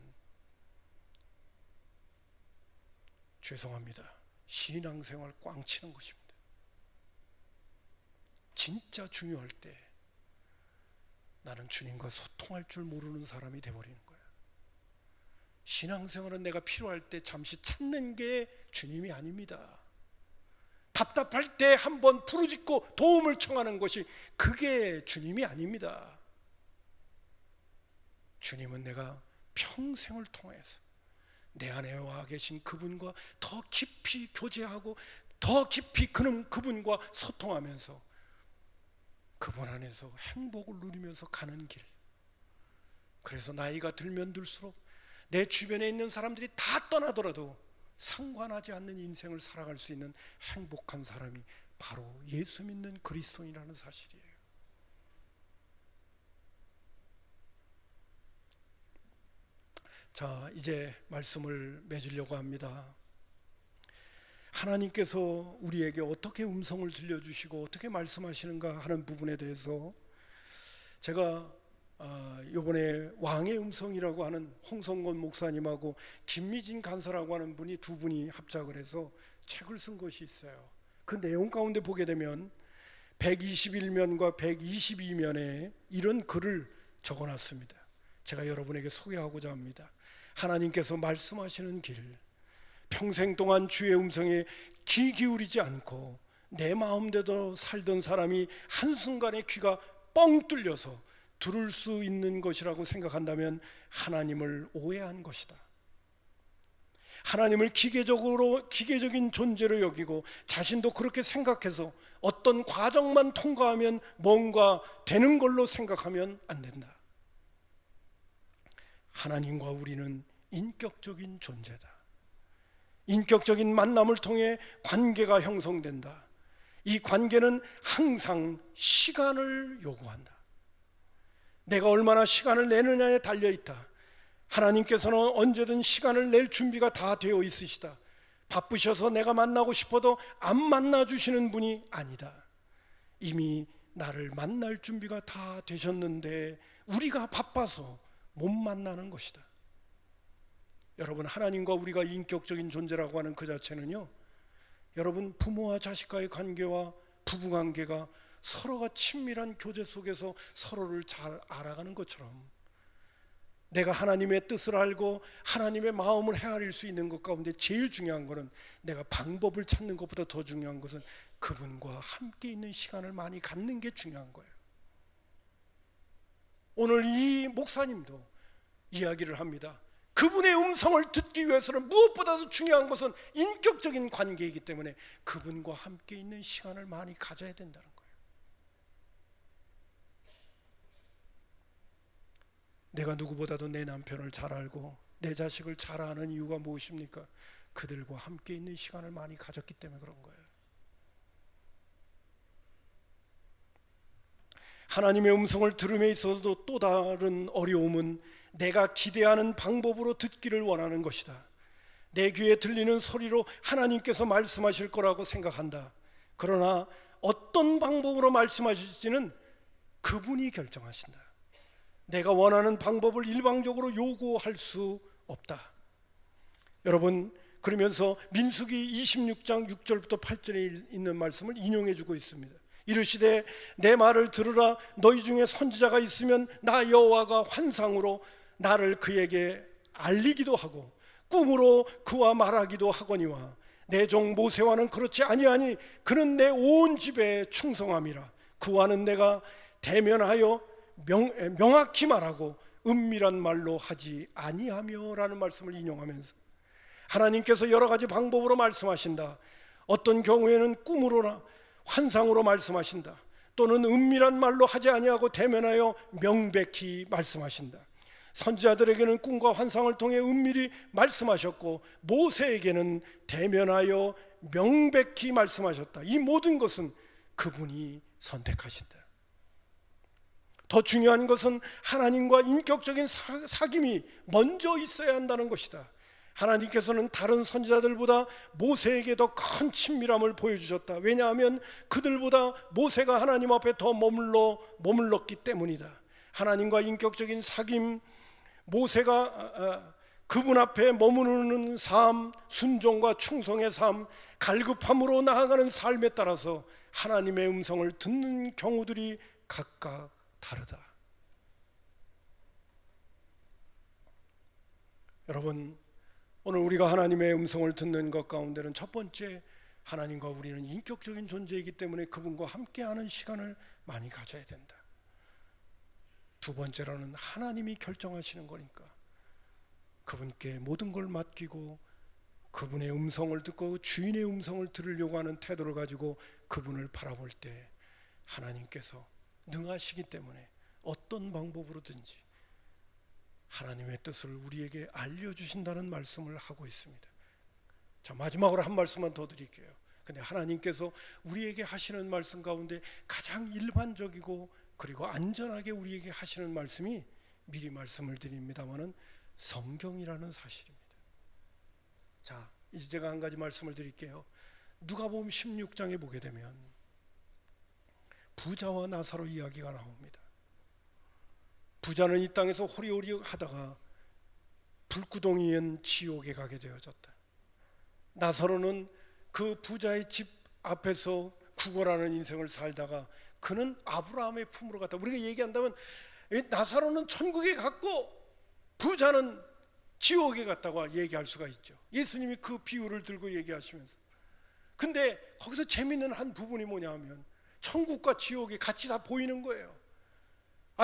죄송합니다, 신앙생활 꽝치는 것입니다. 진짜 중요할 때 나는 주님과 소통할 줄 모르는 사람이 되어버리는 거예요. 신앙생활은 내가 필요할 때 잠시 찾는 게 주님이 아닙니다. 답답할 때 한번 부르짖고 도움을 청하는 것이 그게 주님이 아닙니다. 주님은 내가 평생을 통해서 내 안에 와 계신 그분과 더 깊이 교제하고 더 깊이 그분과 소통하면서 그분 안에서 행복을 누리면서 가는 길. 그래서 나이가 들면 들수록 내 주변에 있는 사람들이 다 떠나더라도 상관하지 않는 인생을 살아갈 수 있는 행복한 사람이 바로 예수 믿는 그리스도인이라는 사실이에요. 자, 이제 말씀을 맺으려고 합니다. 하나님께서 우리에게 어떻게 음성을 들려주시고 어떻게 말씀하시는가 하는 부분에 대해서 제가 이번에 왕의 음성이라고 하는 홍성건 목사님하고 김미진 간사라고 하는 분이 두 분이 합작을 해서 책을 쓴 것이 있어요. 그 내용 가운데 보게 되면 121면과 122면에 이런 글을 적어놨습니다. 제가 여러분에게 소개하고자 합니다. 하나님께서 말씀하시는 길, 평생 동안 주의 음성에 귀 기울이지 않고 내 마음대로 살던 사람이 한순간에 귀가 뻥 뚫려서 들을 수 있는 것이라고 생각한다면 하나님을 오해한 것이다. 하나님을 기계적인 존재로 여기고 자신도 그렇게 생각해서 어떤 과정만 통과하면 뭔가 되는 걸로 생각하면 안 된다. 하나님과 우리는 인격적인 존재다. 인격적인 만남을 통해 관계가 형성된다. 이 관계는 항상 시간을 요구한다. 내가 얼마나 시간을 내느냐에 달려있다. 하나님께서는 언제든 시간을 낼 준비가 다 되어 있으시다. 바쁘셔서 내가 만나고 싶어도 안 만나주시는 분이 아니다. 이미 나를 만날 준비가 다 되셨는데 우리가 바빠서 못 만나는 것이다. 여러분, 하나님과 우리가 인격적인 존재라고 하는 그 자체는요, 여러분, 부모와 자식과의 관계와 부부관계가 서로가 친밀한 교제 속에서 서로를 잘 알아가는 것처럼 내가 하나님의 뜻을 알고 하나님의 마음을 헤아릴 수 있는 것 가운데 제일 중요한 것은, 내가 방법을 찾는 것보다 더 중요한 것은 그분과 함께 있는 시간을 많이 갖는 게 중요한 거예요. 오늘 이 목사님도 이야기를 합니다. 그분의 음성을 듣기 위해서는 무엇보다도 중요한 것은 인격적인 관계이기 때문에 그분과 함께 있는 시간을 많이 가져야 된다는 거예요. 내가 누구보다도 내 남편을 잘 알고 내 자식을 잘 아는 이유가 무엇입니까? 그들과 함께 있는 시간을 많이 가졌기 때문에 그런 거예요. 하나님의 음성을 들음에 있어서도 또 다른 어려움은 내가 기대하는 방법으로 듣기를 원하는 것이다. 내 귀에 들리는 소리로 하나님께서 말씀하실 거라고 생각한다. 그러나 어떤 방법으로 말씀하실지는 그분이 결정하신다. 내가 원하는 방법을 일방적으로 요구할 수 없다. 여러분, 그러면서 민수기 26장 6절부터 8절에 있는 말씀을 인용해 주고 있습니다. 이르시되 내 말을 들으라. 너희 중에 선지자가 있으면 나 여호와가 환상으로 나를 그에게 알리기도 하고 꿈으로 그와 말하기도 하거니와 내 종 모세와는 그렇지 아니하니 그는 내 온 집에 충성함이라. 그와는 내가 대면하여 명확히 말하고 은밀한 말로 하지 아니하며 라는 말씀을 인용하면서 하나님께서 여러 가지 방법으로 말씀하신다. 어떤 경우에는 꿈으로나 환상으로 말씀하신다. 또는 은밀한 말로 하지 아니하고 대면하여 명백히 말씀하신다. 선지자들에게는 꿈과 환상을 통해 은밀히 말씀하셨고 모세에게는 대면하여 명백히 말씀하셨다. 이 모든 것은 그분이 선택하신다. 더 중요한 것은 하나님과 인격적인 사귐이 먼저 있어야 한다는 것이다. 하나님께서는 다른 선지자들보다 모세에게 더 큰 친밀함을 보여주셨다. 왜냐하면 그들보다 모세가 하나님 앞에 더 머물렀기 때문이다. 하나님과 인격적인 사귐, 모세가 그분 앞에 머무르는 삶, 순종과 충성의 삶, 갈급함으로 나아가는 삶에 따라서 하나님의 음성을 듣는 경우들이 각각 다르다. 여러분, 오늘 우리가 하나님의 음성을 듣는 것 가운데는 첫 번째, 하나님과 우리는 인격적인 존재이기 때문에 그분과 함께하는 시간을 많이 가져야 된다. 두 번째로는 하나님이 결정하시는 거니까 그분께 모든 걸 맡기고 그분의 음성을 듣고 주인의 음성을 들으려고 하는 태도를 가지고 그분을 바라볼 때 하나님께서 능하시기 때문에 어떤 방법으로든지 하나님의 뜻을 우리에게 알려주신다는 말씀을 하고 있습니다. 자, 마지막으로 한 말씀만 더 드릴게요. 근데 하나님께서 우리에게 하시는 말씀 가운데 가장 일반적이고 그리고 안전하게 우리에게 하시는 말씀이, 미리 말씀을 드립니다마는 성경이라는 사실입니다. 자, 이제 제가 한 가지 말씀을 드릴게요. 누가복음 16장에 보게 되면 부자와 나사로 이야기가 나옵니다. 부자는 이 땅에서 호리호리 하다가 불구덩이엔 지옥에 가게 되어졌다. 나사로는 그 부자의 집 앞에서 구걸하는 인생을 살다가 그는 아브라함의 품으로 갔다. 우리가 얘기한다면 나사로는 천국에 갔고 부자는 지옥에 갔다고 얘기할 수가 있죠. 예수님이 그 비유를 들고 얘기하시면서. 근데 거기서 재밌는 한 부분이 뭐냐면 천국과 지옥이 같이 다 보이는 거예요.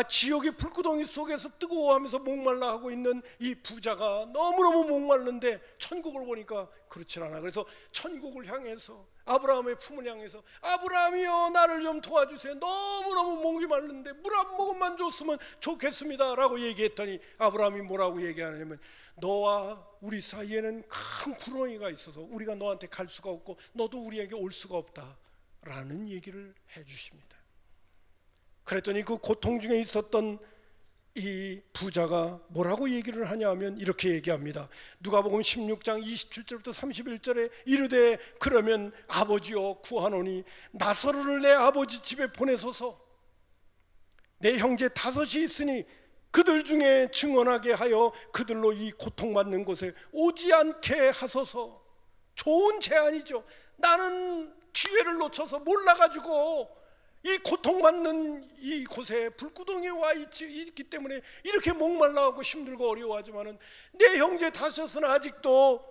지옥의 불구덩이 속에서 뜨거워하면서 목말라 하고 있는 이 부자가 너무너무 목말른데 천국을 보니까 그렇진 않아. 그래서 천국을 향해서 아브라함의 품을 향해서 아브라함이여 나를 좀 도와주세요. 너무너무 목이 마른데 물 한 모금만 줬으면 좋겠습니다 라고 얘기했더니 아브라함이 뭐라고 얘기하냐면 너와 우리 사이에는 큰 구덩이가 있어서 우리가 너한테 갈 수가 없고 너도 우리에게 올 수가 없다 라는 얘기를 해주십니다. 그랬더니 그 고통 중에 있었던 이 부자가 뭐라고 얘기를 하냐 하면 이렇게 얘기합니다. 누가복음 16장 27절부터 31절에 이르되 그러면 아버지여 구하노니 나사로를 내 아버지 집에 보내소서. 내 형제 5이 있으니 그들 중에 증언하게 하여 그들로 이 고통받는 곳에 오지 않게 하소서. 좋은 제안이죠. 나는 기회를 놓쳐서 몰라가지고 이 고통받는 이 곳에 불구덩이에 와 있기 때문에 이렇게 목말라하고 힘들고 어려워하지만은 내 형제 5은 아직도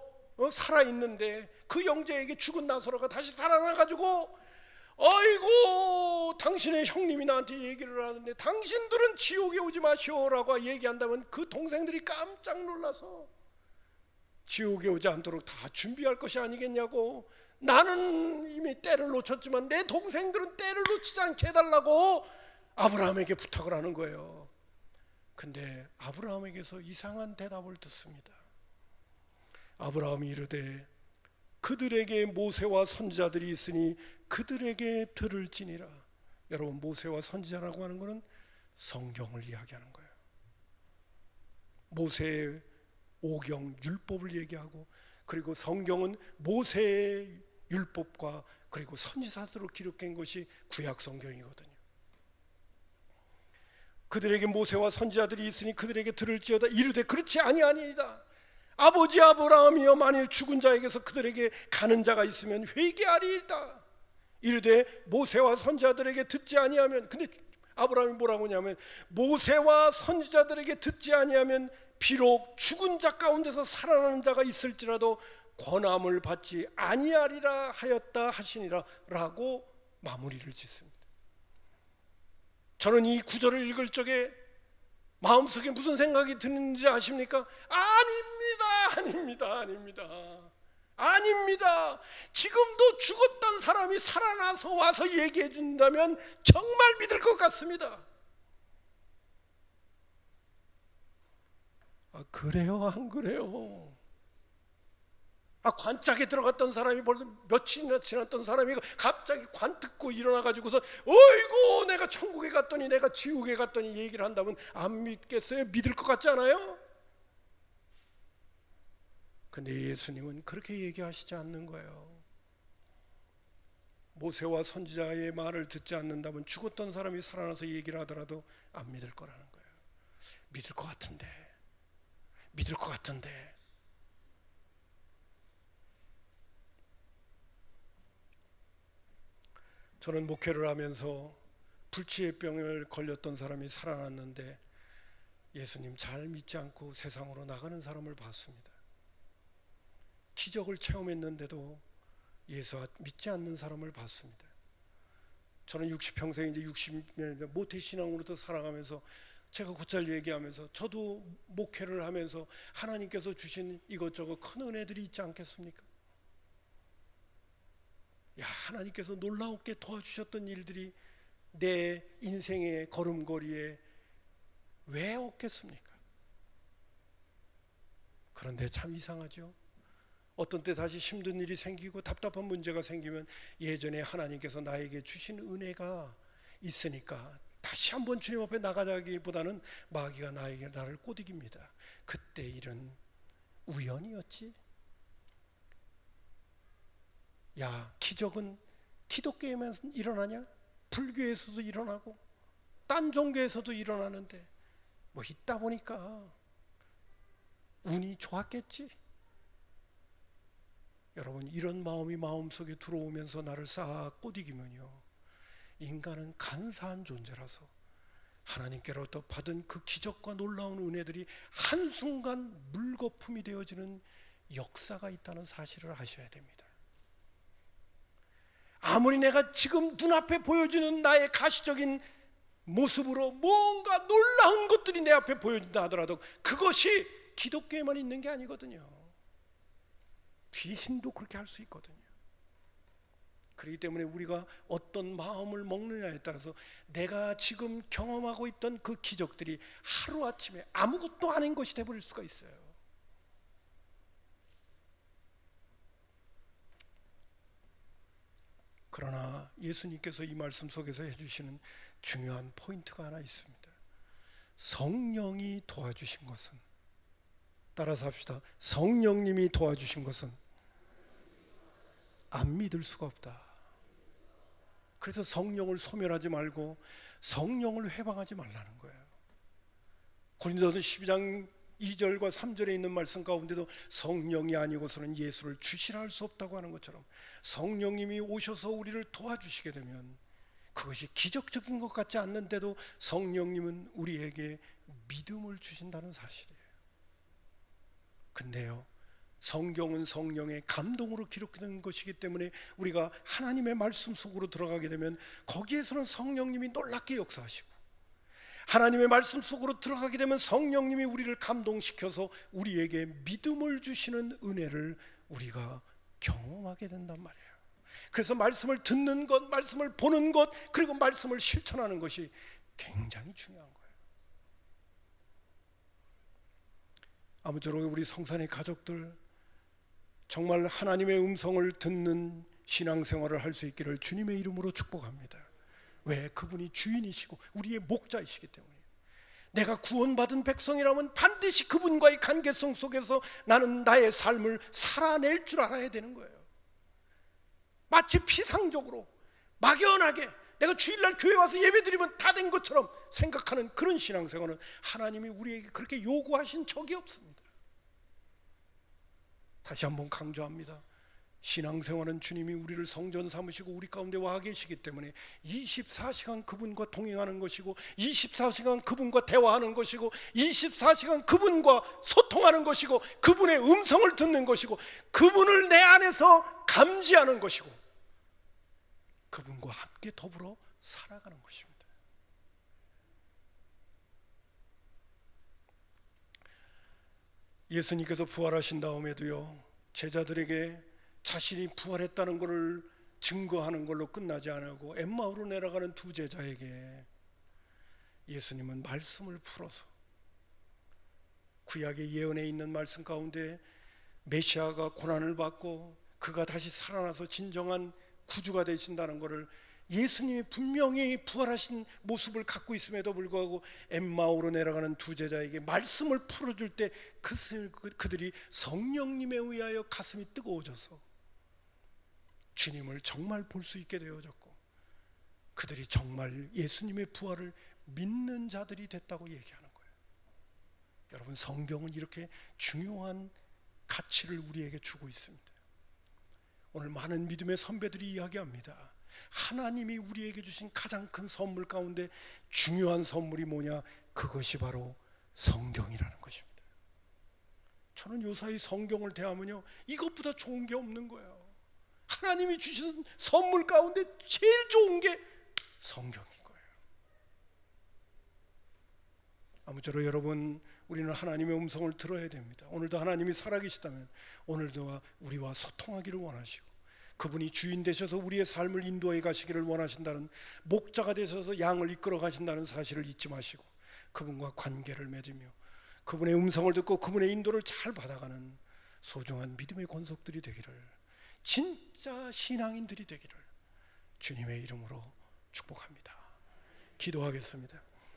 살아있는데 그 형제에게 죽은 나사로가 다시 살아나가지고 아이고 당신의 형님이 나한테 얘기를 하는데 당신들은 지옥에 오지 마시오라고 얘기한다면 그 동생들이 깜짝 놀라서 지옥에 오지 않도록 다 준비할 것이 아니겠냐고. 나는 이미 때를 놓쳤지만 내 동생들은 때를 놓치지 않게 해달라고 아브라함에게 부탁을 하는 거예요. 근데 아브라함에게서 이상한 대답을 듣습니다. 아브라함이 이르되 그들에게 모세와 선지자들이 있으니 그들에게 들을지니라. 여러분, 모세와 선지자라고 하는 것은 성경을 이야기하는 거예요. 모세의 오경 율법을 얘기하고, 그리고 성경은 모세의 율법과 그리고 선지자들로 기록된 것이 구약 성경이거든요. 그들에게 모세와 선지자들이 있으니 그들에게 들을지어다. 이르되 그렇지 아니하니이다. 아버지 아브라함이여 만일 죽은 자에게서 그들에게 가는 자가 있으면 회개하리이다. 이르되 모세와 선지자들에게 듣지 아니하면, 근데 아브라함이 뭐라고 하냐면 모세와 선지자들에게 듣지 아니하면 비록 죽은 자 가운데서 살아나는 자가 있을지라도 권함을 받지 아니하리라 하였다 하시니라 라고 마무리를 짓습니다. 저는 이 구절을 읽을 적에 마음속에 무슨 생각이 드는지 아십니까? 아닙니다. 지금도 죽었던 사람이 살아나서 와서 얘기해 준다면 정말 믿을 것 같습니다. 그래요, 안 그래요? 관짝에 들어갔던 사람이 벌써 며칠이나 지났던 사람이 갑자기 관 듣고 일어나가지고서 어이구 내가 천국에 갔더니 내가 지옥에 갔더니 얘기를 한다면 안 믿겠어요? 믿을 것 같지 않아요? 근데 예수님은 그렇게 얘기하시지 않는 거예요. 모세와 선지자의 말을 듣지 않는다면 죽었던 사람이 살아나서 얘기를 하더라도 안 믿을 거라는 거예요. 믿을 것 같은데. 저는 목회를 하면서 불치병을 걸렸던 사람이 살아났는데 예수님 잘 믿지 않고 세상으로 나가는 사람을 봤습니다. 기적을 체험했는데도 예수 믿지 않는 사람을 봤습니다. 저는 60평생 이제 60년 모태신앙으로도 살아가면서 제가 곧잘 얘기하면서 저도 목회를 하면서 하나님께서 주신 이것저것 큰 은혜들이 있지 않겠습니까? 하나님께서 놀라웠게 도와주셨던 일들이 내 인생의 걸음걸이에 왜 없겠습니까? 그런데 참 이상하죠. 어떤 때 다시 힘든 일이 생기고 답답한 문제가 생기면 예전에 하나님께서 나에게 주신 은혜가 있으니까 다시 한번 주님 앞에 나가자기보다는 마귀가 나를 꼬드깁니다. 그때 일은 우연이었지. 기적은 기독교에만 일어나냐? 불교에서도 일어나고 딴 종교에서도 일어나는데 있다 보니까 운이 좋았겠지. 여러분, 이런 마음이 마음속에 들어오면서 나를 싹 꼬드기면요, 인간은 간사한 존재라서 하나님께로부터 받은 그 기적과 놀라운 은혜들이 한순간 물거품이 되어지는 역사가 있다는 사실을 아셔야 됩니다. 아무리 내가 지금 눈앞에 보여지는 나의 가시적인 모습으로 뭔가 놀라운 것들이 내 앞에 보여진다 하더라도 그것이 기독교에만 있는 게 아니거든요. 귀신도 그렇게 할 수 있거든요. 그렇기 때문에 우리가 어떤 마음을 먹느냐에 따라서 내가 지금 경험하고 있던 그 기적들이 하루아침에 아무것도 아닌 것이 되어버릴 수가 있어요. 그러나 예수님께서 이 말씀 속에서 해주시는 중요한 포인트가 하나 있습니다. 성령이 도와주신 것은, 따라서 합시다. 성령님이 도와주신 것은 안 믿을 수가 없다. 그래서 성령을 소멸하지 말고 성령을 회방하지 말라는 거예요. 고린도서 12장 2절과 3절에 있는 말씀 가운데도 성령이 아니고서는 예수를 주시라 할 수 없다고 하는 것처럼 성령님이 오셔서 우리를 도와주시게 되면 그것이 기적적인 것 같지 않는데도 성령님은 우리에게 믿음을 주신다는 사실이에요. 근데요, 성경은 성령의 감동으로 기록된 것이기 때문에 우리가 하나님의 말씀 속으로 들어가게 되면 거기에서는 성령님이 놀랍게 역사하시고, 하나님의 말씀 속으로 들어가게 되면 성령님이 우리를 감동시켜서 우리에게 믿음을 주시는 은혜를 우리가 경험하게 된단 말이에요. 그래서 말씀을 듣는 것, 말씀을 보는 것, 그리고 말씀을 실천하는 것이 굉장히 중요한 거예요. 아무쪼록 우리 성산의 가족들 정말 하나님의 음성을 듣는 신앙생활을 할 수 있기를 주님의 이름으로 축복합니다. 왜? 그분이 주인이시고 우리의 목자이시기 때문에. 내가 구원받은 백성이라면 반드시 그분과의 관계성 속에서 나는 나의 삶을 살아낼 줄 알아야 되는 거예요. 마치 피상적으로 막연하게 내가 주일날 교회 와서 예배드리면 다 된 것처럼 생각하는 그런 신앙생활은 하나님이 우리에게 그렇게 요구하신 적이 없습니다. 다시 한번 강조합니다. 신앙생활은 주님이 우리를 성전 삼으시고 우리 가운데 와 계시기 때문에 24시간 그분과 동행하는 것이고 24시간 그분과 대화하는 것이고 24시간 그분과 소통하는 것이고 그분의 음성을 듣는 것이고 그분을 내 안에서 감지하는 것이고 그분과 함께 더불어 살아가는 것입니다. 예수님께서 부활하신 다음에도요, 제자들에게 자신이 부활했다는 것을 증거하는 걸로 끝나지 않고 엠마오로 내려가는 두 제자에게 예수님은 말씀을 풀어서 구약의 예언에 있는 말씀 가운데 메시아가 고난을 받고 그가 다시 살아나서 진정한 구주가 되신다는 것을 예수님이 분명히 부활하신 모습을 갖고 있음에도 불구하고 엠마오로 내려가는 두 제자에게 말씀을 풀어줄 때 그들이 성령님에 의하여 가슴이 뜨거워져서 주님을 정말 볼 수 있게 되어졌고 그들이 정말 예수님의 부활을 믿는 자들이 됐다고 얘기하는 거예요. 여러분, 성경은 이렇게 중요한 가치를 우리에게 주고 있습니다. 오늘 많은 믿음의 선배들이 이야기합니다. 하나님이 우리에게 주신 가장 큰 선물 가운데 중요한 선물이 뭐냐? 그것이 바로 성경이라는 것입니다. 저는 요사이 성경을 대하면요, 이것보다 좋은 게 없는 거예요. 하나님이 주신 선물 가운데 제일 좋은 게 성경인 거예요. 아무쪼록 여러분, 우리는 하나님의 음성을 들어야 됩니다. 오늘도 하나님이 살아계시다면 오늘도 우리와 소통하기를 원하시고 그분이 주인 되셔서 우리의 삶을 인도해 가시기를 원하신다는, 목자가 되셔서 양을 이끌어 가신다는 사실을 잊지 마시고 그분과 관계를 맺으며 그분의 음성을 듣고 그분의 인도를 잘 받아가는 소중한 믿음의 권속들이 되기를, 진짜 신앙인들이 되기를 주님의 이름으로 축복합니다. 기도하겠습니다.